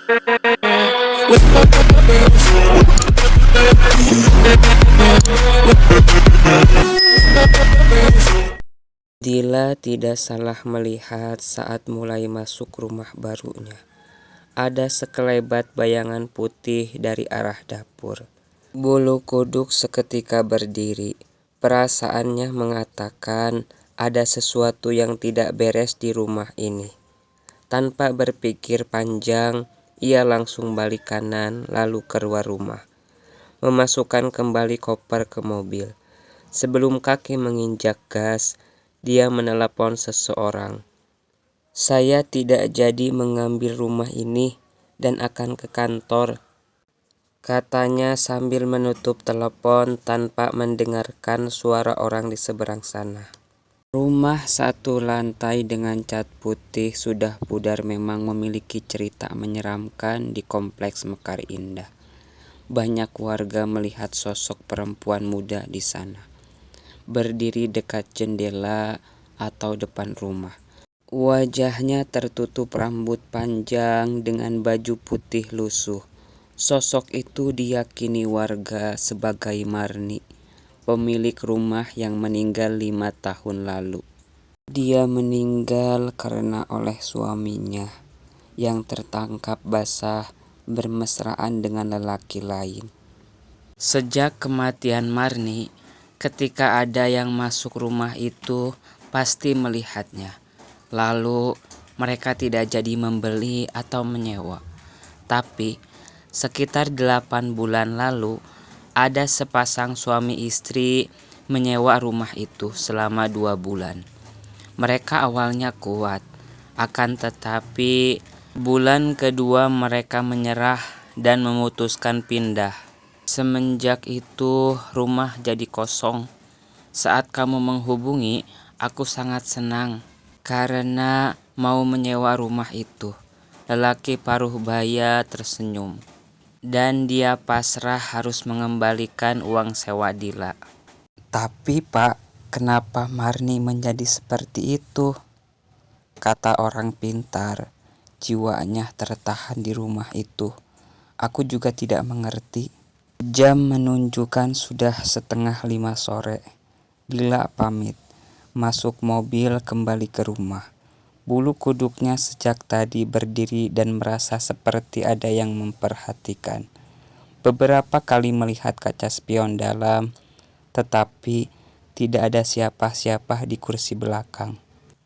Dila tidak salah melihat saat mulai masuk rumah barunya. Ada sekelebat bayangan putih dari arah dapur. Bulu kuduk seketika berdiri. Perasaannya mengatakan ada sesuatu yang tidak beres di rumah ini. Tanpa berpikir panjang, ia langsung balik kanan lalu keluar rumah. Memasukkan kembali koper ke mobil. Sebelum kaki menginjak gas, dia menelepon seseorang. "Saya tidak jadi mengambil rumah ini dan akan ke kantor," katanya sambil menutup telepon tanpa mendengarkan suara orang di seberang sana. Rumah satu lantai dengan cat putih sudah pudar memang memiliki cerita menyeramkan di kompleks Mekar Indah. Banyak warga melihat sosok perempuan muda di sana, berdiri dekat jendela atau depan rumah. Wajahnya tertutup rambut panjang dengan baju putih lusuh. Sosok itu diyakini warga sebagai Marni, pemilik rumah yang meninggal 5 tahun lalu. Dia meninggal karena oleh suaminya yang tertangkap basah bermesraan dengan lelaki lain. Sejak kematian Marni, ketika ada yang masuk rumah itu pasti melihatnya. Lalu mereka tidak jadi membeli atau menyewa. Tapi sekitar 8 bulan lalu ada sepasang suami istri menyewa rumah itu selama 2 bulan. Mereka awalnya kuat, akan tetapi bulan kedua mereka menyerah dan memutuskan pindah. Semenjak itu rumah jadi kosong. Saat kamu menghubungi, aku sangat senang karena mau menyewa rumah itu. Lelaki paruh baya tersenyum, dan dia pasrah harus mengembalikan uang sewa Dila. "Tapi Pak, kenapa Marni menjadi seperti itu?" Kata orang pintar, jiwanya tertahan di rumah itu. Aku juga tidak mengerti. Jam menunjukkan sudah 4:30 sore. Dila pamit, masuk mobil kembali ke rumah. Bulu kuduknya sejak tadi berdiri dan merasa seperti ada yang memperhatikan. Beberapa kali melihat kaca spion dalam, tetapi tidak ada siapa-siapa di kursi belakang.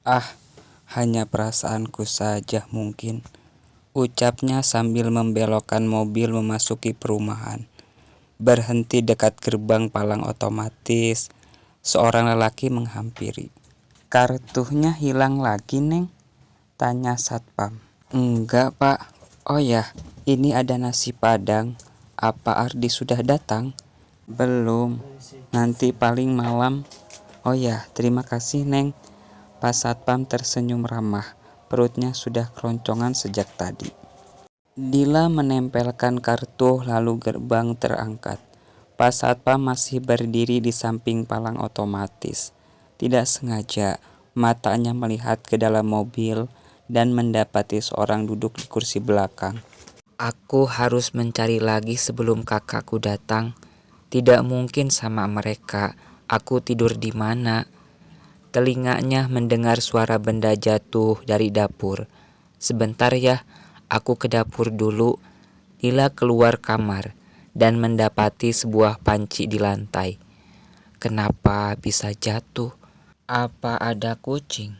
"Ah, hanya perasaanku saja mungkin," ucapnya sambil membelokkan mobil memasuki perumahan. Berhenti dekat gerbang palang otomatis, seorang lelaki menghampiri. "Kartunya hilang lagi, Neng?" tanya satpam. "Enggak, Pak. Oh ya, ini ada nasi padang. Apa Ardi sudah datang?" "Belum. Nanti paling malam." "Oh ya, terima kasih, Neng." Pak satpam tersenyum ramah. Perutnya sudah keroncongan sejak tadi. Dila menempelkan kartu lalu gerbang terangkat. Pak satpam masih berdiri di samping palang otomatis. Tidak sengaja, matanya melihat ke dalam mobil dan mendapati seorang duduk di kursi belakang. "Aku harus mencari lagi sebelum kakakku datang. Tidak mungkin sama mereka. Aku tidur di mana?" Telinganya mendengar suara benda jatuh dari dapur. "Sebentar ya, aku ke dapur dulu." Dila keluar kamar dan mendapati sebuah panci di lantai. Kenapa bisa jatuh? Apa ada kucing?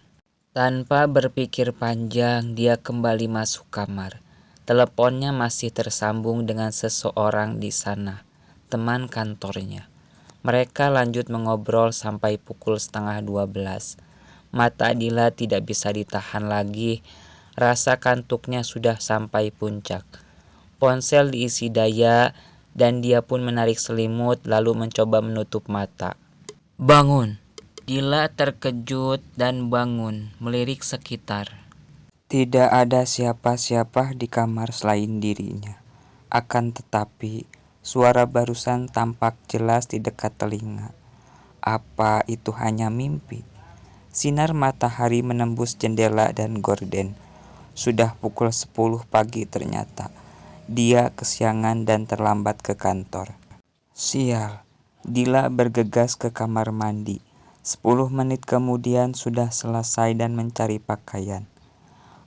Tanpa berpikir panjang, dia kembali masuk kamar. Teleponnya masih tersambung dengan seseorang di sana, teman kantornya. Mereka lanjut mengobrol sampai pukul 11:30. Mata Dila tidak bisa ditahan lagi. Rasa kantuknya sudah sampai puncak. Ponsel diisi daya dan dia pun menarik selimut lalu mencoba menutup mata. "Bangun!" Dila terkejut dan bangun, melirik sekitar. Tidak ada siapa-siapa di kamar selain dirinya. Akan tetapi, suara barusan tampak jelas di dekat telinga. Apa itu hanya mimpi? Sinar matahari menembus jendela dan gorden. Sudah pukul 10 pagi ternyata. Dia kesiangan dan terlambat ke kantor. Sial, Dila bergegas ke kamar mandi. 10 menit kemudian sudah selesai dan mencari pakaian.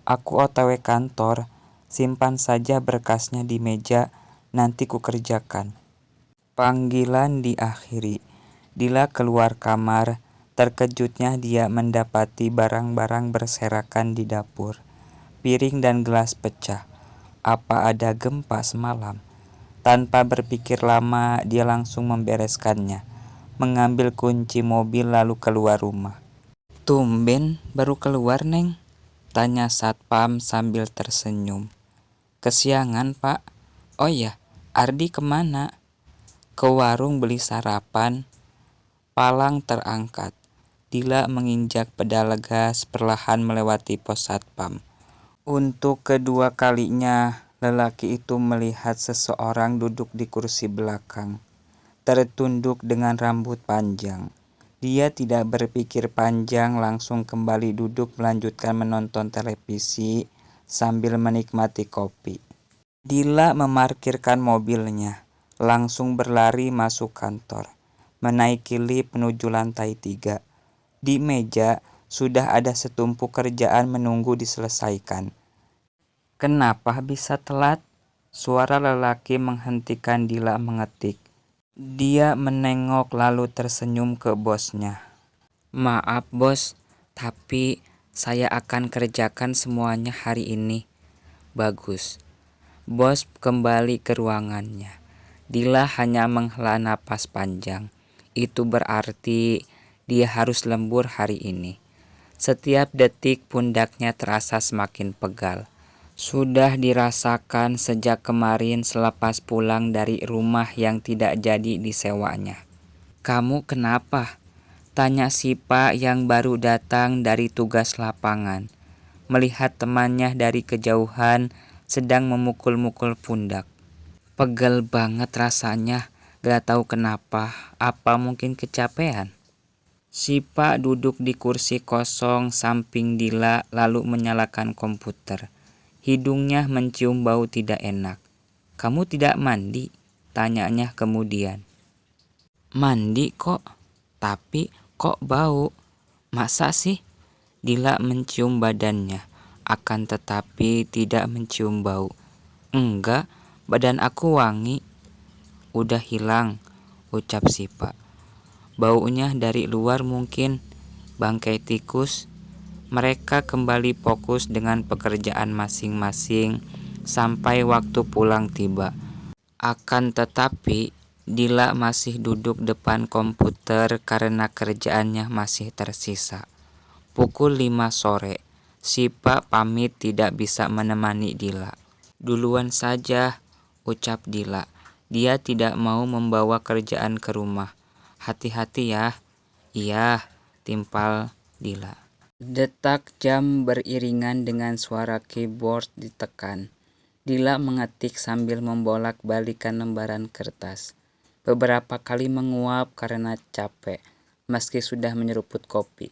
Aku OTW kantor, simpan saja berkasnya di meja, nanti ku kerjakan. Panggilan diakhiri. Dila keluar kamar, terkejutnya dia mendapati barang-barang berserakan di dapur. Piring dan gelas pecah. Apa ada gempa semalam? Tanpa berpikir lama, dia langsung membereskannya. Mengambil kunci mobil lalu keluar rumah. Tumben baru keluar, Neng? Tanya satpam sambil tersenyum. Kesiangan, Pak. Oh iya, Ardi kemana? Ke warung beli sarapan. Palang terangkat. Dila menginjak pedal gas perlahan melewati pos satpam. Untuk kedua kalinya, lelaki itu melihat seseorang duduk di kursi belakang, tertunduk dengan rambut panjang. Dia tidak berpikir panjang, langsung kembali duduk melanjutkan menonton televisi sambil menikmati kopi. Dila memarkirkan mobilnya, langsung berlari masuk kantor, menaiki lift menuju lantai 3. Di meja sudah ada setumpuk kerjaan menunggu diselesaikan. Kenapa bisa telat? Suara lelaki menghentikan Dila mengetik. Dia menengok lalu tersenyum ke bosnya. Maaf bos, tapi saya akan kerjakan semuanya hari ini. Bagus. Bos kembali ke ruangannya. Dila hanya menghela napas panjang. Itu berarti dia harus lembur hari ini. Setiap detik pundaknya terasa semakin pegal. Sudah dirasakan sejak kemarin selepas pulang dari rumah yang tidak jadi disewanya. Kamu kenapa? Tanya si Pak yang baru datang dari tugas lapangan. Melihat temannya dari kejauhan sedang memukul-mukul pundak. Pegel banget rasanya, gak tahu kenapa, apa mungkin kecapean? Si Pak duduk di kursi kosong samping Dila lalu menyalakan komputer. Hidungnya mencium bau tidak enak. Kamu tidak mandi? Tanyanya kemudian. Mandi kok, tapi kok bau? Masa sih? Dila mencium badannya, akan tetapi tidak mencium bau. Enggak, badan aku wangi. Udah hilang, ucap si Pak. Baunya dari luar mungkin, bangkai tikus. Mereka kembali fokus dengan pekerjaan masing-masing sampai waktu pulang tiba. Akan tetapi, Dila masih duduk depan komputer karena kerjaannya masih tersisa. Pukul 5 sore, si Pak pamit tidak bisa menemani Dila. Duluan saja, ucap Dila. Dia tidak mau membawa kerjaan ke rumah. Hati-hati ya. Iya, timpal Dila. Detak jam beriringan dengan suara keyboard ditekan. Dila mengetik sambil membolak-balikan lembaran kertas. Beberapa kali menguap karena capek, meski sudah menyeruput kopi.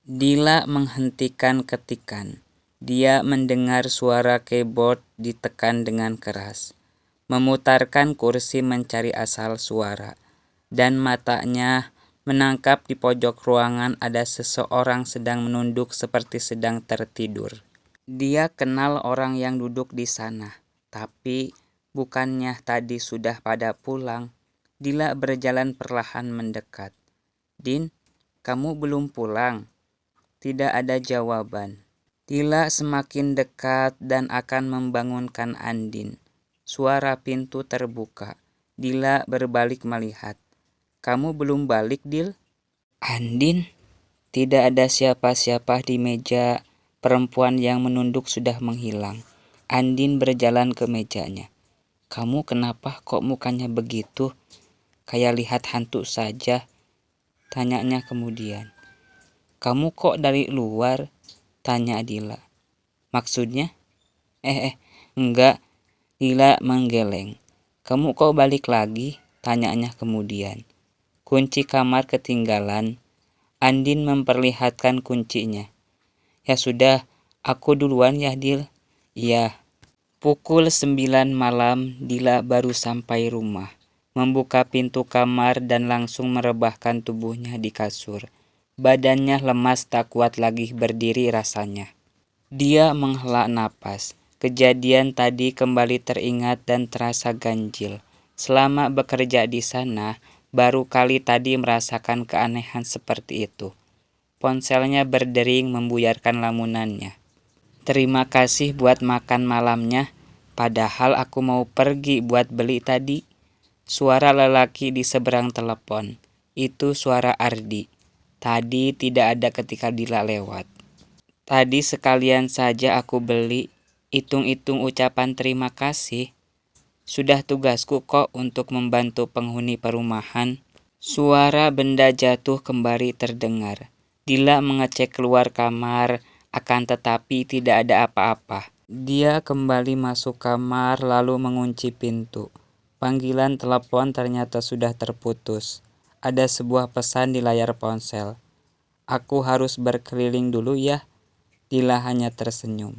Dila menghentikan ketikan. Dia mendengar suara keyboard ditekan dengan keras. Memutarkan kursi mencari asal suara. Dan matanya menangkap di pojok ruangan ada seseorang sedang menunduk seperti sedang tertidur. Dia kenal orang yang duduk di sana, tapi bukannya tadi sudah pada pulang. Dila berjalan perlahan mendekat. Din, kamu belum pulang? Tidak ada jawaban. Dila semakin dekat dan akan membangunkan Andin. Suara pintu terbuka. Dila berbalik melihat. Kamu belum balik, Dil? Andin? Tidak ada siapa-siapa di meja. Perempuan yang menunduk sudah menghilang. Andin berjalan ke mejanya. Kamu kenapa kok mukanya begitu? Kayak lihat hantu saja. Tanyanya kemudian. Kamu kok dari luar? Tanya Dila. Maksudnya? Enggak. Dila menggeleng. Kamu kok balik lagi? Tanyanya kemudian. Kunci kamar ketinggalan. Andin memperlihatkan kuncinya. Ya sudah, Aku duluan ya, Dil. Iya. Pukul 9 malam Dila baru sampai rumah. Membuka pintu kamar dan langsung merebahkan tubuhnya di kasur. Badannya lemas tak kuat lagi berdiri rasanya. Dia menghela napas. Kejadian tadi kembali teringat dan terasa ganjil. Selama bekerja di sana, baru kali tadi merasakan keanehan seperti itu. Ponselnya berdering membuyarkan lamunannya. Terima kasih buat makan malamnya, padahal aku mau pergi buat beli tadi. Suara lelaki di seberang telepon. Itu suara Ardi. Tadi tidak ada ketika Dila lewat. Tadi sekalian saja aku beli. Hitung-hitung ucapan terima kasih. Sudah tugasku kok untuk membantu penghuni perumahan. Suara benda jatuh kembali terdengar. Dila mengecek keluar kamar, akan tetapi tidak ada apa-apa. Dia kembali masuk kamar lalu mengunci pintu. Panggilan telepon ternyata sudah terputus. Ada sebuah pesan di layar ponsel. Aku harus berkeliling dulu ya. Dila hanya tersenyum.